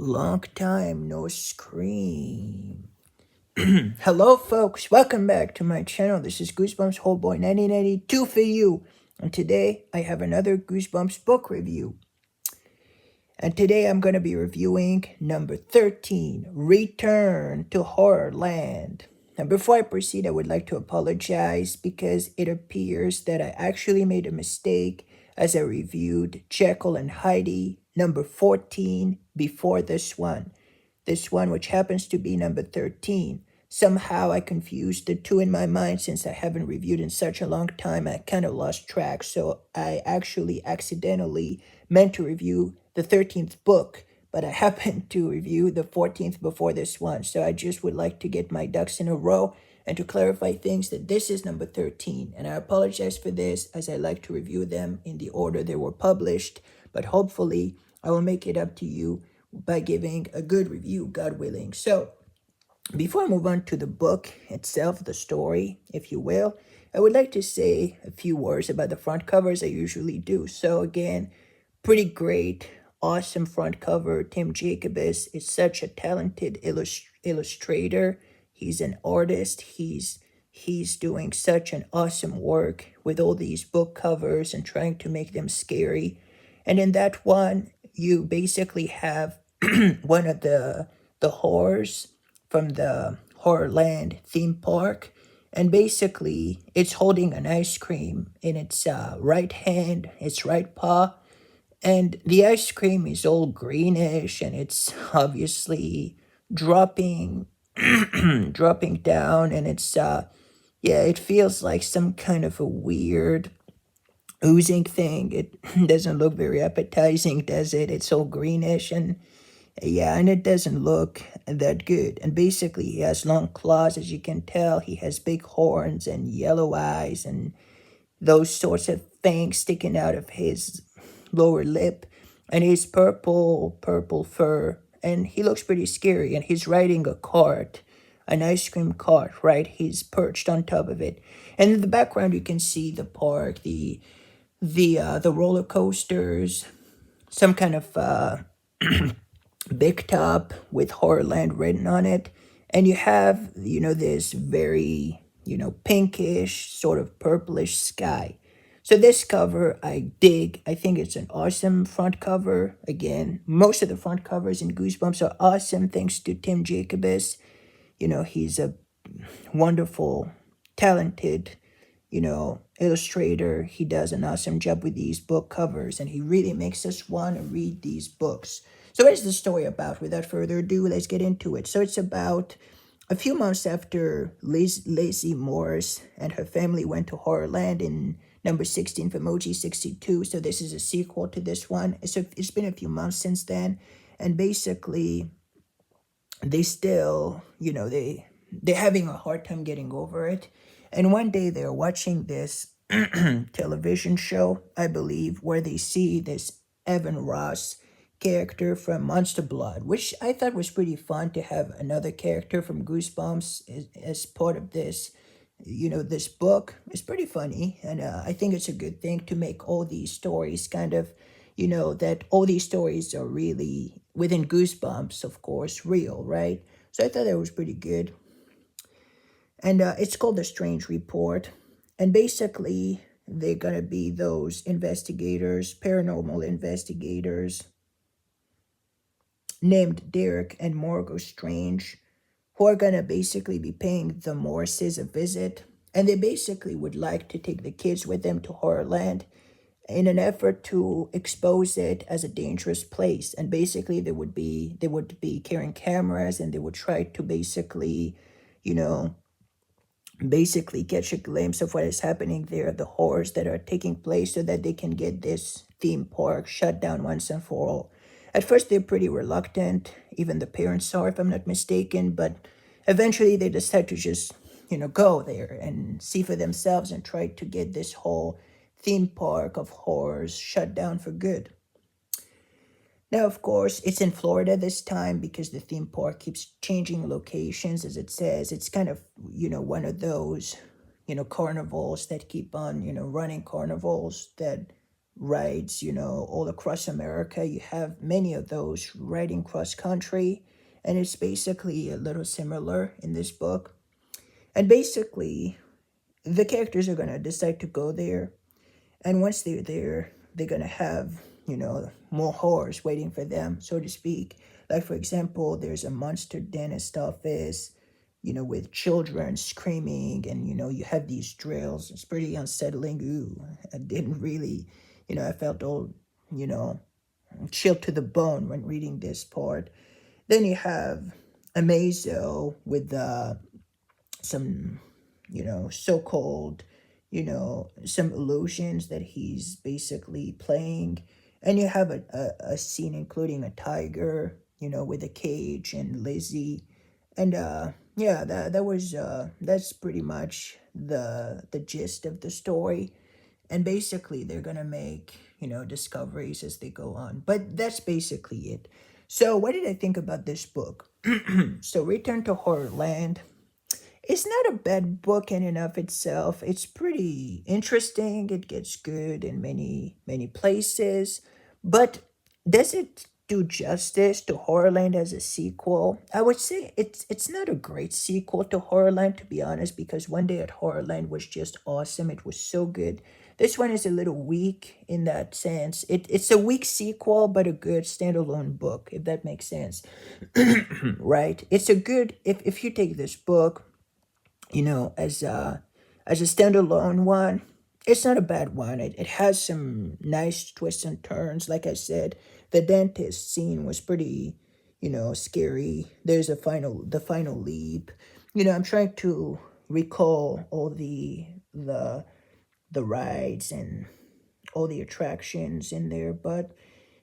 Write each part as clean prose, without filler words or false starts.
Long time no scream. Hello, folks. Welcome back to my channel. This is Goosebumps Boy 1992 for you. And today I have another Goosebumps book review. And today I'm going to be reviewing number 13, Return to Horrorland. And before I proceed, I would like to apologize because it appears that I actually made a mistake as I reviewed Jekyll and Heidi number 14 before this one. This one, which happens to be number 13. Somehow I confused the two in my mind since I haven't reviewed in such a long time. I kind of lost track, so I actually accidentally meant to review the 13th book, but I happened to review the 14th before this one. So I just would like to get my ducks in a row and to clarify things that this is number 13. And I apologize for this as I like to review them in the order they were published, but hopefully I will make it up to you by giving a good review, God willing. So before I move on to the book itself, the story, if you will, I would like to say a few words about the front covers. I usually do. So again, pretty great, awesome front cover. Tim Jacobus is such a talented illustrator. He's an artist. He's doing such an awesome work with all these book covers and trying to make them scary. And in that one, you basically have one of the horrors from the HorrorLand theme park, and basically it's holding an ice cream in its right hand, its right paw, and the ice cream is all greenish and it's obviously dropping dropping down, and it's yeah, it feels like some kind of a weird oozing thing. It doesn't look very appetizing, does it? It's all greenish, and yeah, and it doesn't look that good. And basically, he has long claws, as you can tell. He has big horns and yellow eyes and those sorts of things sticking out of his lower lip. And he's purple fur. And he looks pretty scary. And he's riding a cart, an ice cream cart, right? He's perched on top of it. And in the background, you can see the park, the roller coasters, some kind of big top with Horrorland written on it. And you have, this very, pinkish, sort of purplish sky. So this cover, I dig. I think it's an awesome front cover. Again, most of the front covers in Goosebumps are awesome thanks to Tim Jacobus. He's a wonderful, talented, illustrator. He does an awesome job with these book covers, and he really makes us want to read these books. So what is the story about? Without further ado, let's get into it. So it's about a few months after Lacey Morris and her family went to Horrorland in number 16 from OG 62. So this is a sequel to this one. So it's been a few months since then. And basically, they still, they're having a hard time getting over it. And one day they're watching this television show, I believe, where they see this Evan Ross character from Monster Blood, which I thought was pretty fun to have another character from Goosebumps as part of this, this book. It's pretty funny, and I think it's a good thing to make all these stories kind of, that all these stories are really, within Goosebumps, of course, real, right? So I thought that was pretty good. And it's called The Strange Report. And basically, they're going to be those investigators, paranormal investigators, named Derek and Margot Strange, who are going to basically be paying the Morrises a visit. And they basically would like to take the kids with them to Horrorland in an effort to expose it as a dangerous place. And basically, they would be carrying cameras, and they would try to basically catch a glimpse of what is happening there, the horrors that are taking place, so that they can get this theme park shut down once and for all. At first, they're pretty reluctant. Even the parents are, if I'm not mistaken. But eventually, they decide to just, go there and see for themselves and try to get this whole theme park of horrors shut down for good. Now, of course, it's in Florida this time because the theme park keeps changing locations, as it says. It's kind of, one of those, carnivals that keep on, running carnivals that rides, all across America. You have many of those riding cross country, and it's basically a little similar in this book. And basically, the characters are gonna decide to go there, and once they're there, they're gonna have, more horrors waiting for them, so to speak. Like, for example, there's a monster dentist office, with children screaming, and, you have these drills. It's pretty unsettling. Ooh, I didn't really, I felt all, you know, chilled to the bone when reading this part. Then you have Amazo with some, so-called, some illusions that he's basically playing. And you have a scene including a tiger, with a cage and Lizzie. And yeah, that's pretty much the gist of the story. And basically they're gonna make, discoveries as they go on. But that's basically it. So what did I think about this book? So Return to Horrorland, it's not a bad book in and of itself. It's pretty interesting. It gets good in many places, but does it do justice to Horrorland as a sequel? I would say it's not a great sequel to Horrorland, to be honest, because One Day at Horrorland was just awesome. It was so good. This one is a little weak in that sense. It's a weak sequel, but a good standalone book, if that makes sense. Right? It's a good, if you take this book, as a standalone one, it's not a bad one. It has some nice twists and turns. Like I said, the dentist scene was pretty, scary. There's the final leap. I'm trying to recall all the rides and all the attractions in there, but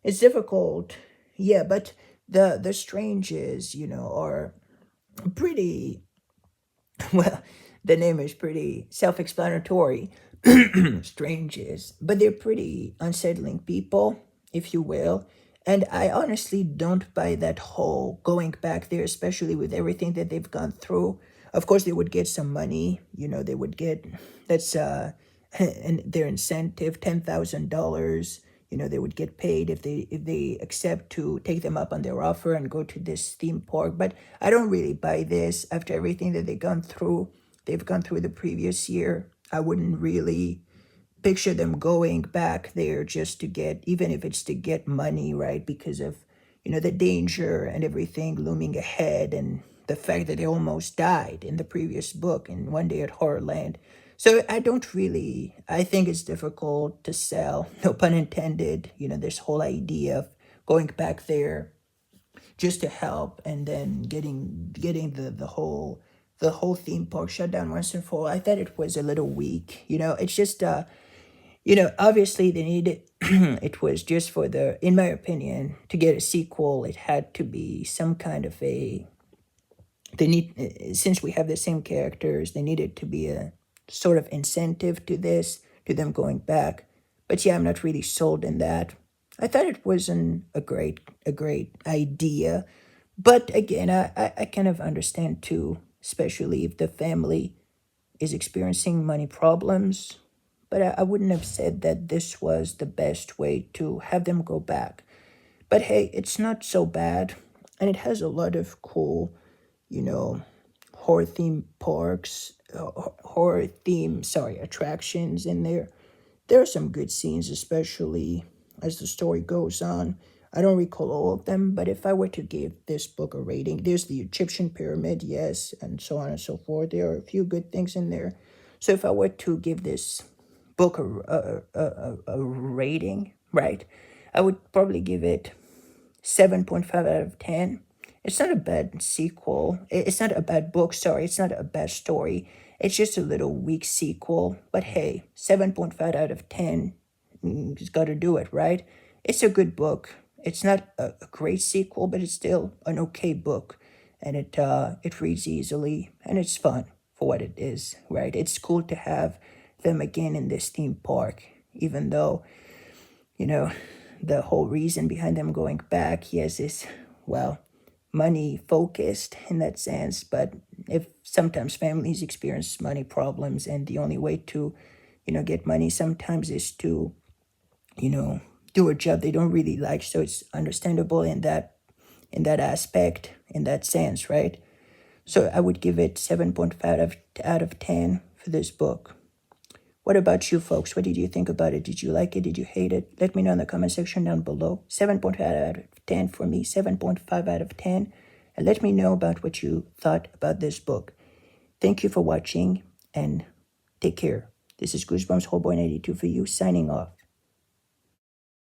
it's difficult. Yeah, but the stranges, are pretty. Well, the name is pretty self explanatory. Strangers, but they're pretty unsettling people, if you will. And I honestly don't buy that whole going back there, especially with everything that they've gone through. Of course, they would get some money, they would get, that's, and their incentive, $10,000. They would get paid if they accept to take them up on their offer and go to this theme park. But I don't really buy this after everything that they've gone through the previous year. I wouldn't really picture them going back there just to get, even if it's to get money, right? Because of, the danger and everything looming ahead, and the fact that they almost died in the previous book in One Day at Horrorland. So I think it's difficult to sell, no pun intended, this whole idea of going back there just to help, and then getting the whole theme park shut down once and for all. I thought it was a little weak. It's just obviously they needed it was just for the, in my opinion, to get a sequel, it had to be some kind of a, they need, since we have the same characters, they needed to be a sort of incentive to this, to them going back. But yeah, I'm not really sold in that. I thought it wasn't a great idea, but again, I kind of understand too, especially if the family is experiencing money problems. But I wouldn't have said that this was the best way to have them go back. But hey, it's not so bad, and it has a lot of cool, you know, horror theme parks, horror theme, sorry, attractions in there. There are some good scenes, especially as the story goes on. I don't recall all of them, but if I were to give this book a rating, there's the Egyptian pyramid, yes, and so on and so forth. There are a few good things in there. So if I were to give this book a rating, right, I would probably give it 7.5 out of 10. It's not a bad sequel. It's not a bad book, sorry. It's not a bad story. It's just a little weak sequel. But hey, 7.5 out of 10. It's got to do it, right? It's a good book. It's not a great sequel, but it's still an okay book. And it reads easily, and it's fun for what it is, right? It's cool to have them again in this theme park, even though, you know, the whole reason behind them going back, yes, is, well, money focused in that sense. But if sometimes families experience money problems, and the only way to, get money sometimes is to you know, do a job they don't really like. So it's understandable in that aspect, in that sense, right? So I would give it 7.5 out of 10 for this book. What about you folks? What did you think about it? Did you like it? Did you hate it? Let me know in the comment section down below. 7.5 out of 10 for me, 7.5 out of 10. And let me know about what you thought about this book. Thank you for watching and take care. This is Goosebumps Homeboy 92 for you, signing off.